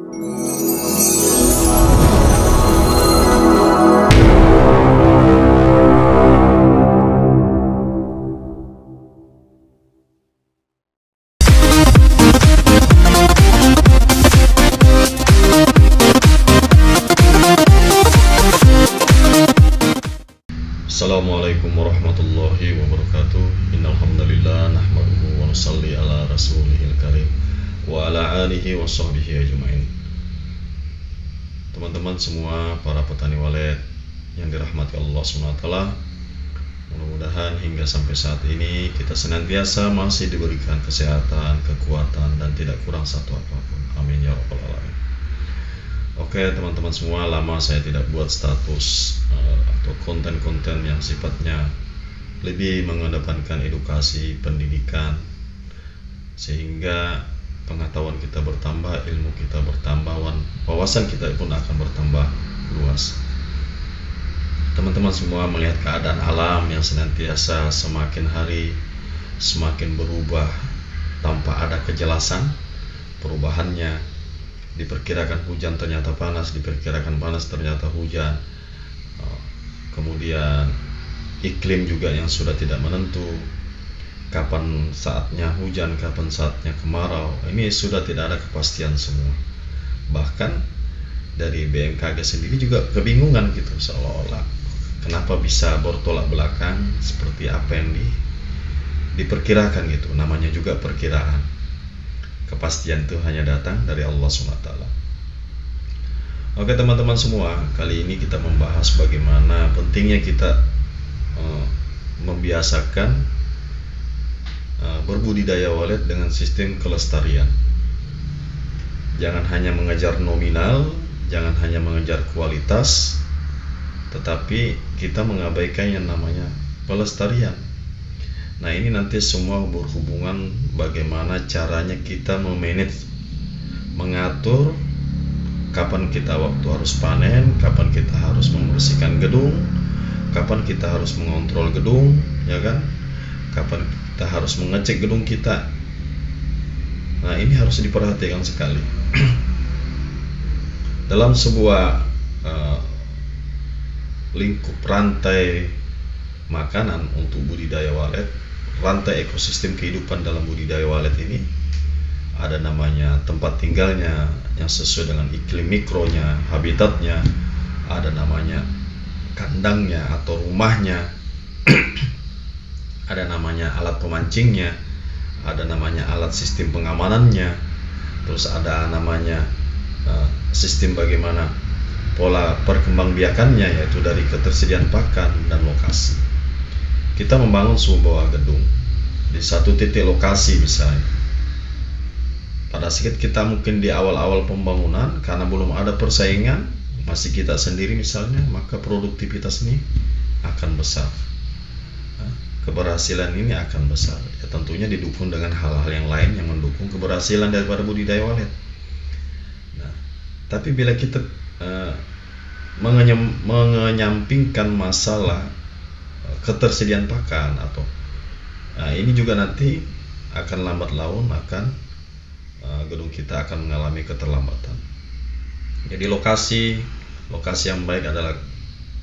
Assalamualaikum warahmatullahi wabarakatuh. Innal hamdalillah nahmaduhu wa nusalli ala rasulihil karim wa ala alihi wa sahbihi ajmain. Teman-teman semua para petani walet yang dirahmati Allah SWT, mudah-mudahan hingga sampai saat ini kita senantiasa masih diberikan kesehatan, kekuatan, dan tidak kurang satu apapun. Amin ya rabbal alamin. Oke teman-teman semua, lama saya tidak buat status atau konten-konten yang sifatnya lebih mengedepankan edukasi, pendidikan, sehingga pengetahuan kita bertambah, ilmu kita bertambah, wawasan kita pun akan bertambah luas. Teman-teman semua melihat keadaan alam yang senantiasa semakin hari semakin berubah tanpa ada kejelasan perubahannya. Diperkirakan hujan ternyata panas, diperkirakan panas ternyata hujan. Kemudian iklim juga yang sudah tidak menentu, kapan saatnya hujan, kapan saatnya kemarau. Ini sudah tidak ada kepastian semua. Bahkan dari BMKG sendiri juga kebingungan gitu, seolah-olah kenapa bisa bertolak belakang seperti apa yang diperkirakan gitu. Namanya juga perkiraan. Kepastian itu hanya datang dari Allah SWT. Oke teman-teman semua, kali ini kita membahas bagaimana pentingnya kita membiasakan berbudidaya walet dengan sistem kelestarian. Jangan hanya mengejar nominal, jangan hanya mengejar kualitas, tetapi kita mengabaikan yang namanya pelestarian. Nah ini nanti semua berhubungan bagaimana caranya kita memanage, mengatur kapan kita waktu harus panen, kapan kita harus membersihkan gedung, kapan kita harus mengontrol gedung, ya kan? Kapan kita harus mengecek gedung kita. Nah ini harus diperhatikan sekali. Dalam sebuah lingkup rantai makanan untuk budidaya walet, rantai ekosistem kehidupan dalam budidaya walet ini ada namanya tempat tinggalnya yang sesuai dengan iklim mikronya, habitatnya, ada namanya kandangnya atau rumahnya, ada namanya alat pemancingnya, ada namanya alat sistem pengamanannya, terus ada namanya sistem bagaimana pola perkembangbiakannya, yaitu dari ketersediaan pakan dan lokasi. Kita membangun sebuah gedung di satu titik lokasi misalnya. Pada saat kita mungkin di awal-awal pembangunan, karena belum ada persaingan, masih kita sendiri misalnya, maka produktivitas ini akan besar. Keberhasilan ini akan besar. Ya, tentunya didukung dengan hal-hal yang lain yang mendukung keberhasilan daripada budidaya walet. Nah, tapi bila kita mengenyampingkan masalah ketersediaan pakan atau ini juga nanti akan lambat laun gedung kita akan mengalami keterlambatan. Jadi lokasi yang baik adalah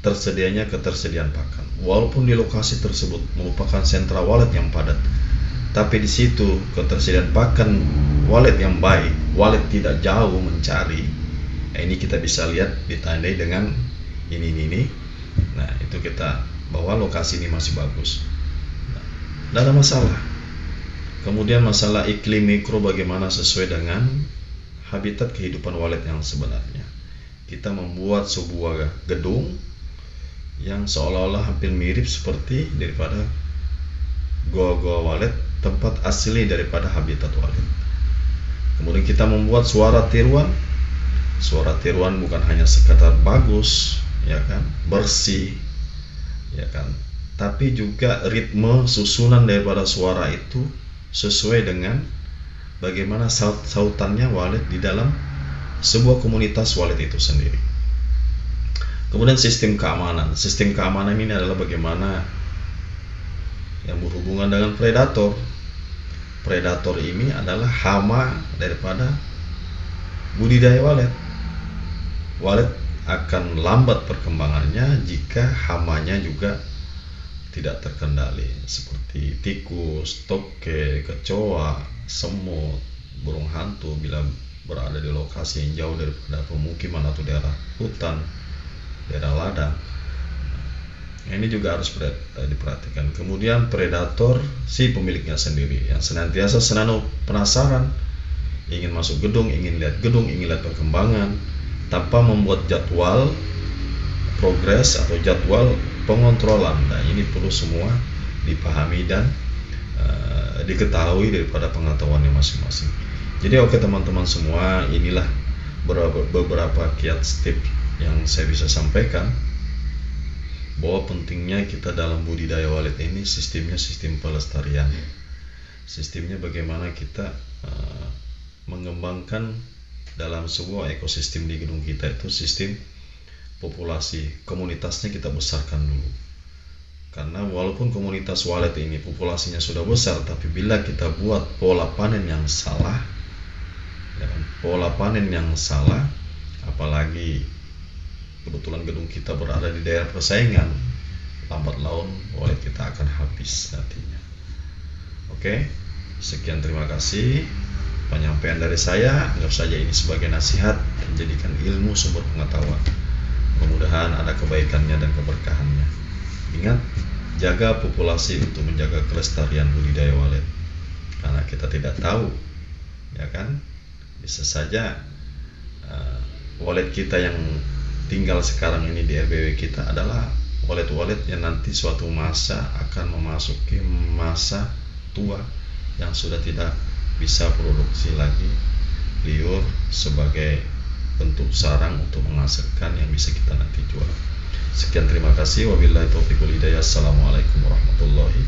tersedianya ketersediaan pakan. Walaupun di lokasi tersebut merupakan sentra walet yang padat, tapi di situ ketersediaan pakan walet yang baik, walet tidak jauh mencari. Ini kita bisa lihat ditandai dengan ini. Nah itu kita bahwa lokasi ini masih bagus. Tidak ada masalah. Kemudian masalah iklim mikro bagaimana sesuai dengan habitat kehidupan walet yang sebenarnya. Kita membuat sebuah gedung yang seolah-olah hampir mirip seperti daripada goa-goa walet, tempat asli daripada habitat walet. Kemudian kita membuat suara tiruan. Suara tiruan bukan hanya sekedar bagus, ya kan, bersih, ya kan, tapi juga ritme susunan daripada suara itu sesuai dengan bagaimana sautannya walet di dalam sebuah komunitas walet itu sendiri. Kemudian sistem keamanan ini adalah bagaimana yang berhubungan dengan predator. Predator ini adalah hama daripada budidaya walet. Walet akan lambat perkembangannya jika hamanya juga tidak terkendali, seperti tikus, toke, kecoa, semut, burung hantu bila berada di lokasi yang jauh daripada pemukiman atau daerah hutan, daerah ladang. Ini juga harus diperhatikan. Kemudian predator si pemiliknya sendiri yang senantiasa penasaran, ingin masuk gedung, ingin lihat perkembangan tanpa membuat jadwal progres atau jadwal pengontrolan. Nah, ini perlu semua dipahami dan diketahui daripada pengetahuannya masing-masing. Jadi oke teman-teman semua, inilah beberapa tips yang saya bisa sampaikan bahwa pentingnya kita dalam budidaya walet ini sistemnya sistem pelestarian. Sistemnya bagaimana kita mengembangkan dalam sebuah ekosistem di gedung kita itu sistem populasi, komunitasnya kita besarkan dulu. Karena walaupun komunitas walet ini populasinya sudah besar, tapi bila kita buat pola panen yang salah, apalagi kebetulan gedung kita berada di daerah persaingan, lambat laun walet kita akan habis nantinya. Oke, sekian, terima kasih penyampaian dari saya. Anggap saja ini sebagai nasihat dan jadikan ilmu sumber pengetahuan. Mudah-mudahan ada kebaikannya dan keberkahannya. Ingat, jaga populasi untuk menjaga kelestarian budidaya walet. Karena kita tidak tahu, ya kan? Bisa saja walet kita yang tinggal sekarang ini di RBW kita adalah walet-walet yang nanti suatu masa akan memasuki masa tua yang sudah tidak bisa produksi lagi liur sebagai bentuk sarang untuk menghasilkan yang bisa kita nanti jual. Sekian, terima kasih. Wabillahi taufiq wal hidayah. Assalamualaikum warahmatullahi